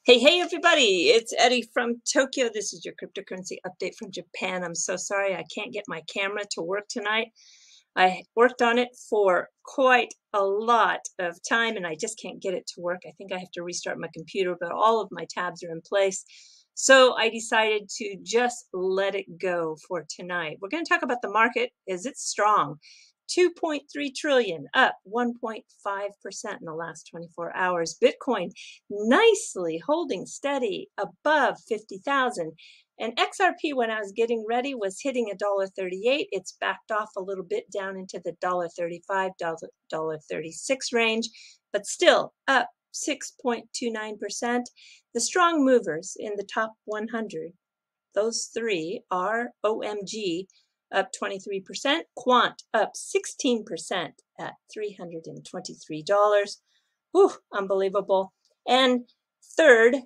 Hey, everybody, it's Eddie from Tokyo. This is your cryptocurrency update from Japan. I'm so sorry I can't get my camera to work tonight. I worked on it for quite a lot of time and I just can't get it to work. I think I have to restart my computer, but all of my tabs are in place. So I decided to just let it go for tonight. We're going to talk about the market. Is it strong? 2.3 trillion, up 1.5% in the last 24 hours. Bitcoin nicely holding steady above 50,000. And XRP, when I was getting ready, was hitting $1.38. It's backed off a little bit down into the $1.35, $1.36 range, but still up 6.29%. The strong movers in the top 100, those three are OMG up 23%, Quant up 16% at $323. Whew, unbelievable. And third,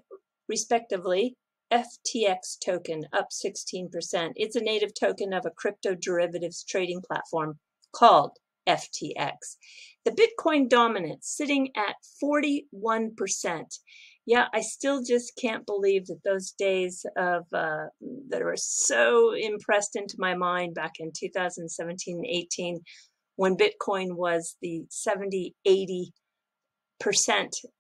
respectively, FTX token up 16%. It's a native token of a crypto derivatives trading platform called FTX. The Bitcoin dominance sitting at 41%. Yeah, I still just can't believe that those days of that are so impressed into my mind back in 2017 and 18 when Bitcoin was the 70, 80%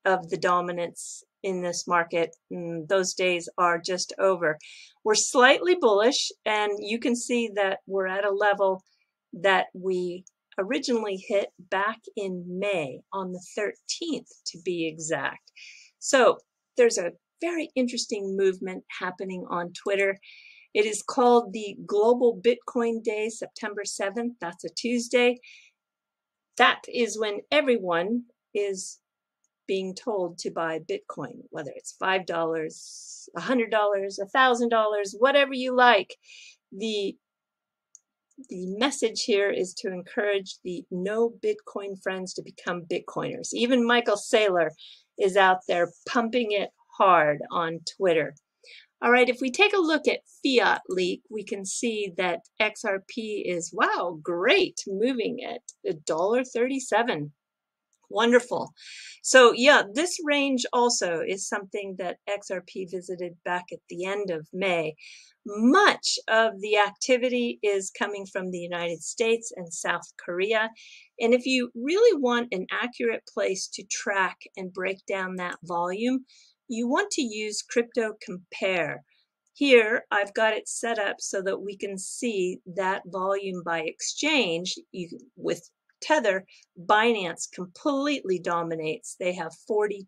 of the dominance in this market. Those days are just over. We're slightly bullish, and you can see that we're at a level that we originally hit back in May on the 13th to be exact. So there's a very interesting movement happening on Twitter. It is called the Global Bitcoin Day, September 7th. That's a Tuesday. That is when everyone is being told to buy Bitcoin, whether it's $5, $100, $1,000, whatever you like. The message here is to encourage the no Bitcoin friends to become Bitcoiners. Even Michael Saylor is out there pumping it hard on Twitter. All right, if we take a look at Fiat Leak, we can see that XRP is, wow, great, moving at $1.37. Wonderful. So yeah, this range also is something that XRP visited back at the end of May. Much of the activity is coming from the United States and South Korea. And if you really want an accurate place to track and break down that volume, you want to use Crypto Compare. Here, I've got it set up so that we can see that volume by exchange with Tether. Binance completely dominates. They have 42%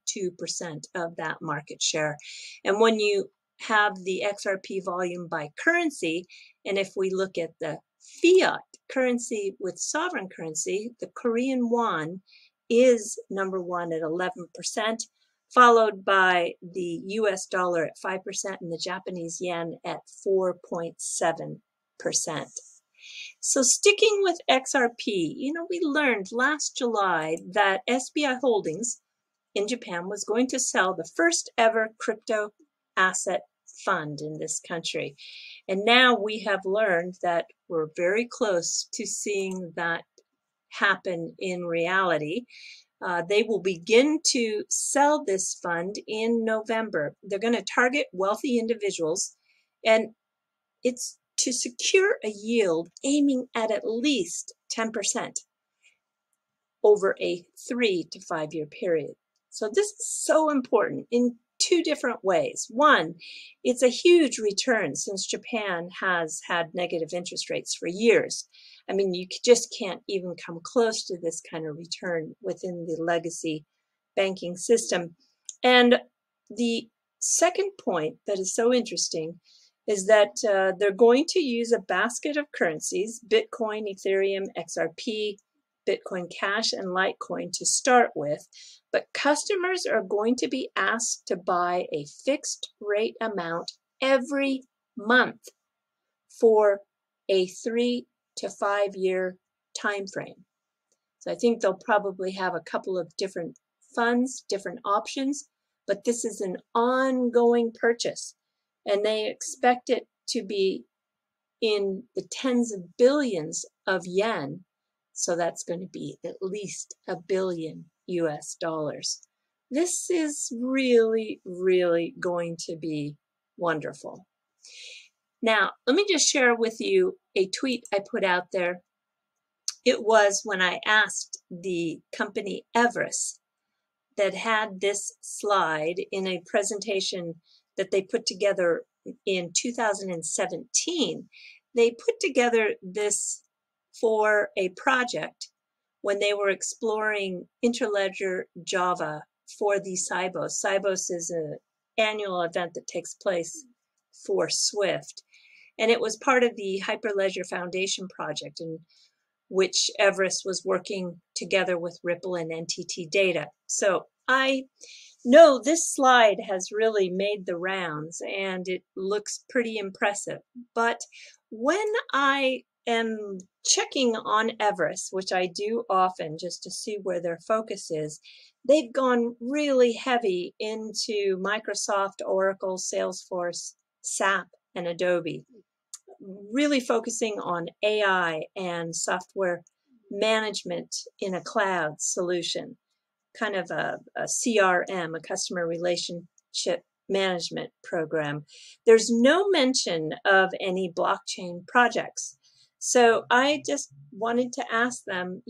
of that market share. And when you have the XRP volume by currency, and if we look at the fiat currency with sovereign currency, the Korean won is number one at 11%, followed by the US dollar at 5% and the Japanese yen at 4.7%. So sticking with XRP, we learned last July that SBI Holdings in Japan was going to sell the first ever crypto asset fund in this country. And now we have learned that we're very close to seeing that happen in reality. They will begin to sell this fund in November. They're going to target wealthy individuals, and it's to secure a yield aiming at least 10% over a 3 to 5 year period. So this is so important in two different ways. One, it's a huge return since Japan has had negative interest rates for years. I mean, you just can't even come close to this kind of return within the legacy banking system. And the second point that is so interesting is that they're going to use a basket of currencies, Bitcoin, Ethereum, XRP, Bitcoin Cash, and Litecoin to start with, but customers are going to be asked to buy a fixed rate amount every month for a 3 to 5 year time frame. So I think they'll probably have a couple of different funds, different options, but this is an ongoing purchase. And they expect it to be in the tens of billions of yen. So that's going to be at least $1 billion US. This is really, really going to be wonderful. Now, let me just share with you a tweet I put out there. It was when I asked the company Everest that had this slide in a presentation that they put together in 2017. They put together this for a project when they were exploring Interledger Java for the Sibos. Sibos is an annual event that takes place for Swift. And it was part of the Hyperledger Foundation project, in which Everest was working together with Ripple and NTT Data. So I know this slide has really made the rounds and it looks pretty impressive. But when I am checking on Everest, which I do often just to see where their focus is, they've gone really heavy into Microsoft, Oracle, Salesforce, SAP, and Adobe, really focusing on AI and software management in a cloud solution, kind of a CRM, a customer relationship management program. There's no mention of any blockchain projects. So I just wanted to ask them,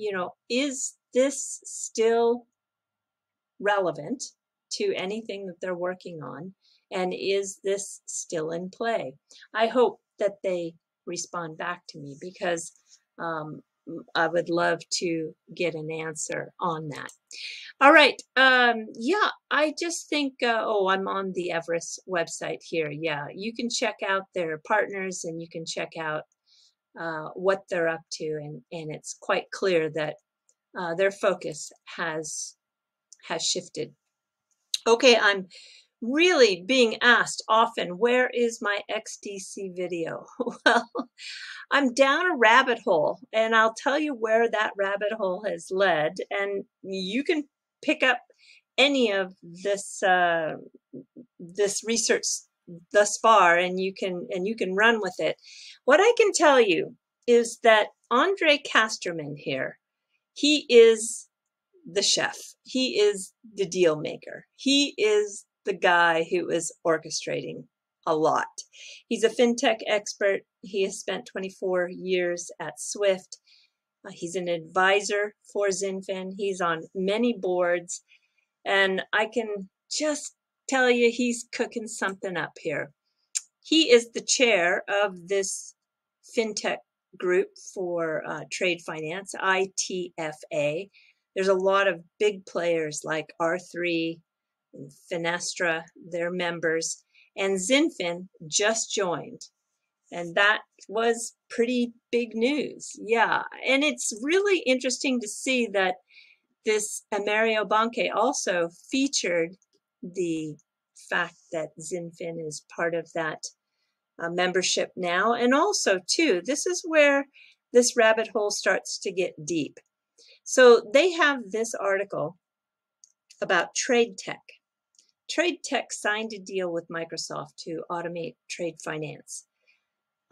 is this still relevant to anything that they're working on? And is this still in play? I hope that they respond back to me, because I would love to get an answer on that. All right. Yeah, I just think, I'm on the Everest website here. Yeah, you can check out their partners and you can check out what they're up to. And it's quite clear that their focus has shifted. Okay, I'm really being asked often, where is my XDC video? Well, I'm down a rabbit hole, and I'll tell you where that rabbit hole has led, and you can pick up any of this this research thus far, and you can run with it. What I can tell you is that Andre Casterman here, he is the chef. He is the deal maker. He is the guy who is orchestrating a lot. He's a fintech expert. He has spent 24 years at Swift. He's an advisor for XinFin. He's on many boards. And I can just tell you, he's cooking something up here. He is the chair of this fintech group for trade finance, ITFA. There's a lot of big players like R3 and Finastra, their members, and XinFin just joined. And that was pretty big news. Yeah, and it's really interesting to see that this Amerio Banque also featured the fact that XinFin is part of that membership now. And also, too, this is where this rabbit hole starts to get deep. So they have this article about Trade Tech. Trade Tech signed a deal with Microsoft to automate trade finance.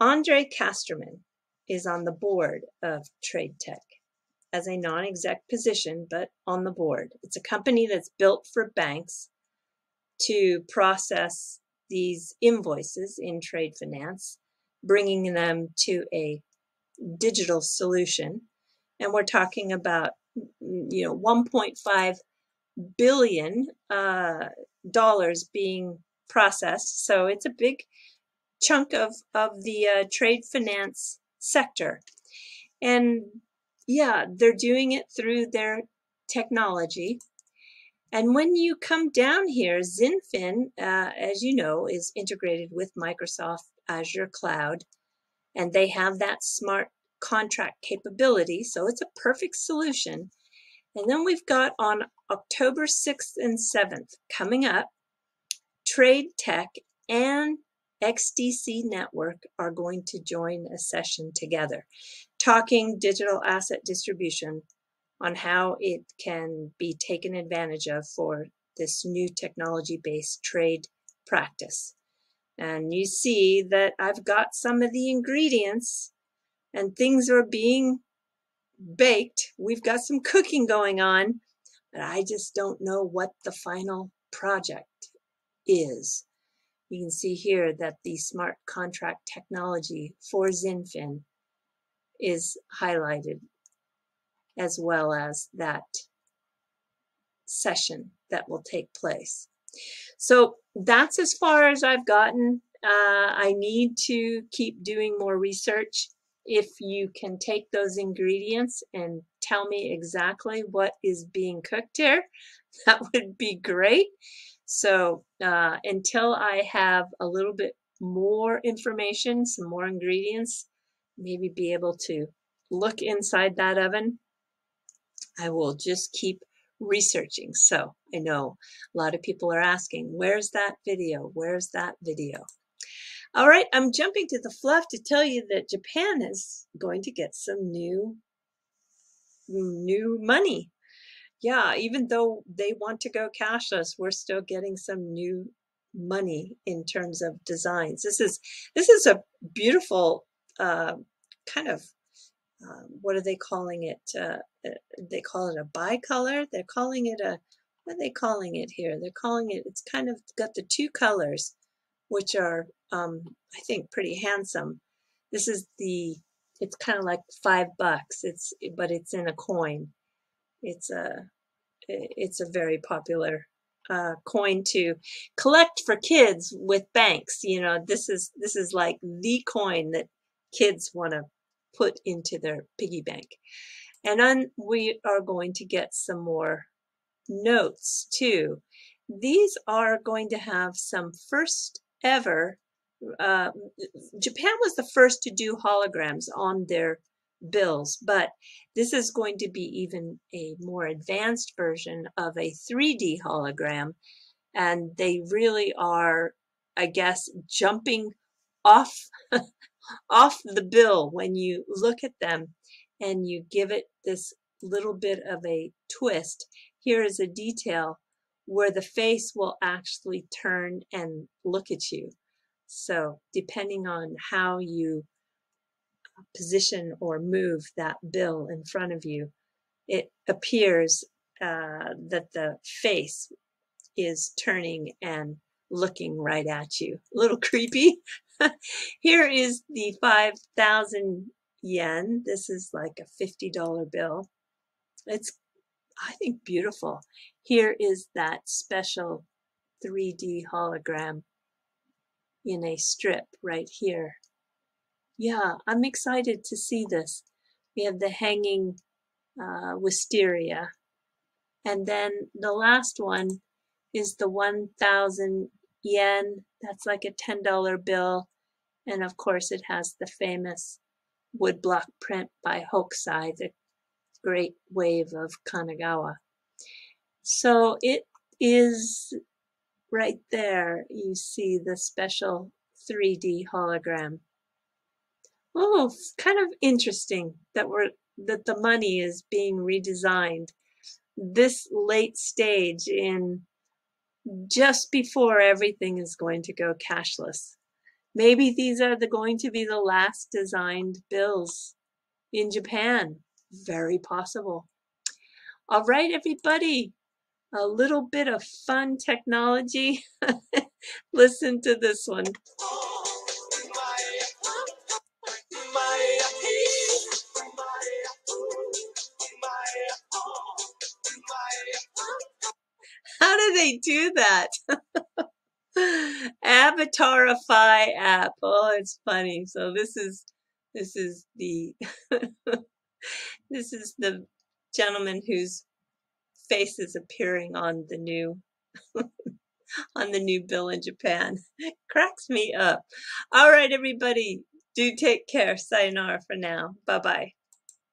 Andre Casterman is on the board of Trade Tech as a non-exec position, but on the board. It's a company that's built for banks to process these invoices in trade finance, bringing them to a digital solution. And we're talking about, $1.5 billion dollars being processed. So it's a big chunk of the trade finance sector. And yeah, they're doing it through their technology. And when you come down here, XinFin, as you know, is integrated with Microsoft Azure Cloud, and they have that smart contract capability. So it's a perfect solution. And then we've got on October 6th and 7th coming up, Trade Tech and XDC Network are going to join a session together, talking digital asset distribution on how it can be taken advantage of for this new technology-based trade practice. And you see that I've got some of the ingredients and things are being baked. We've got some cooking going on. but I just don't know what the final project is. You can see here that the smart contract technology for XinFin is highlighted, as well as that session that will take place. So that's as far as I've gotten. I need to keep doing more research. If you can take those ingredients and tell me exactly what is being cooked here, that would be great. So until I have a little bit more information, some more ingredients, maybe be able to look inside that oven, I will just keep researching. So I know a lot of people are asking, where's that video? Where's that video? All right, I'm jumping to the fluff to tell you that Japan is going to get some new money. Yeah, even though they want to go cashless, we're still getting some new money in terms of designs. This is a beautiful kind of what are they calling it? They call it a bicolor. They're calling it a, what are they calling it here? They're calling it, it's kind of got the two colors, which are, I think, pretty handsome. This is it's kind of like $5. But it's in a coin. It's a very popular coin to collect for kids with banks. You know, this is like the coin that kids want to put into their piggy bank. And then we are going to get some more notes too. These are going to have some first ever, Japan was the first to do holograms on their bills, but this is going to be even a more advanced version of a 3D hologram. And they really are, I guess, jumping off off the bill when you look at them and you give it this little bit of a twist. Here is a detail where the face will actually turn and look at you. So depending on how you position or move that bill in front of you, it appears that the face is turning and looking right at you. A little creepy. Here is the 5,000 yen. This is like a $50 bill. It's, I think, beautiful. Here is that special 3D hologram in a strip right here. Yeah, I'm excited to see this. We have the hanging wisteria. And then the last one is the 1,000 yen. That's like a $10 bill. And of course, it has the famous woodblock print by Hokusai, the great wave of Kanagawa. So it is right there. You see the special 3D hologram. Oh, kind of interesting that the money is being redesigned this late stage in just before everything is going to go cashless. Maybe these are going to be the last designed bills in Japan. Very possible. All right, everybody, a little bit of fun technology. Listen to this one. How do they do that? Avatarify app. Oh, it's funny. So this is the this is the gentleman whose face is appearing on the new on the new bill in Japan. Cracks me up. All right, everybody, do take care. Sayonara for now. Bye-bye.